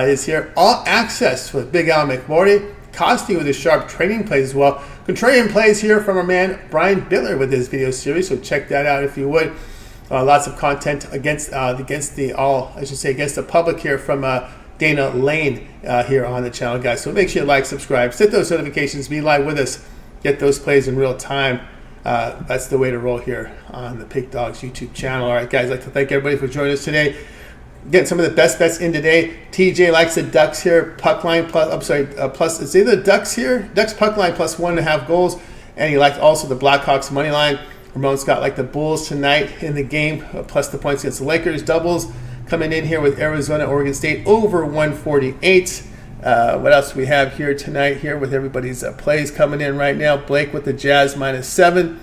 is here. All access with Big Al McMordie, Costi with his sharp trading plays as well. Contrarian plays here from our man Brian Bittler with his video series, so check that out if you would. Lots of content against the public here from Dana Lane here on the channel, guys. So make sure you like, subscribe, set those notifications, be live with us. Get those plays in real time. That's the way to roll here on the Pick Dogs YouTube channel. All right, guys, I'd like to thank everybody for joining us today. Getting some of the best bets in today. TJ likes the Ducks here. Puck line plus, it's either the Ducks here. Ducks puck line plus 1.5 goals. And he liked also the Blackhawks money line. Ramon Scott liked the Bulls tonight in the game, plus the points against the Lakers. Doubles coming in here with Arizona, Oregon State over 148. What else do we have here tonight here with everybody's plays coming in right now? Blake with the Jazz -7,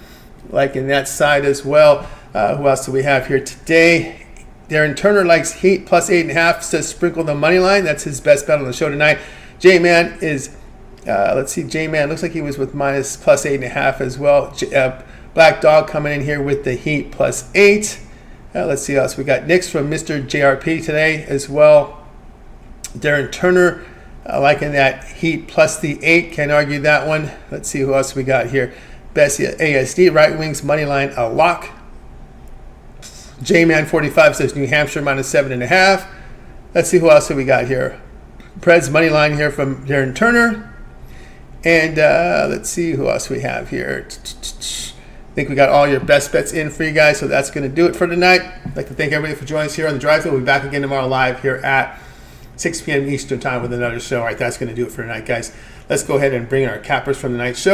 liking that side as well. Who else do we have here today? Darren Turner likes Heat plus 8.5, says sprinkle the money line. That's his best bet on the show tonight. J-Man is, J-Man looks like he was with plus 8.5 as well. Black Dog coming in here with the Heat plus 8. Let's see what else we got. Nick's from Mr. JRP today as well. Darren Turner liking that Heat plus the 8. Can't argue that one. Let's see who else we got here. Bessie ASD, right wings, money line, a lock. J-Man 45 says New Hampshire -7.5. Let's see who else we got here. Preds money line here from Darren Turner. And let's see who else we have here. I think we got all your best bets in for you guys, so that's going to do it for tonight. I'd like to thank everybody for joining us here on the Drive-Thru. We'll be back again tomorrow live here at 6 p.m. Eastern Time with another show. All right, that's going to do it for tonight, guys. Let's go ahead and bring in our cappers from tonight's show.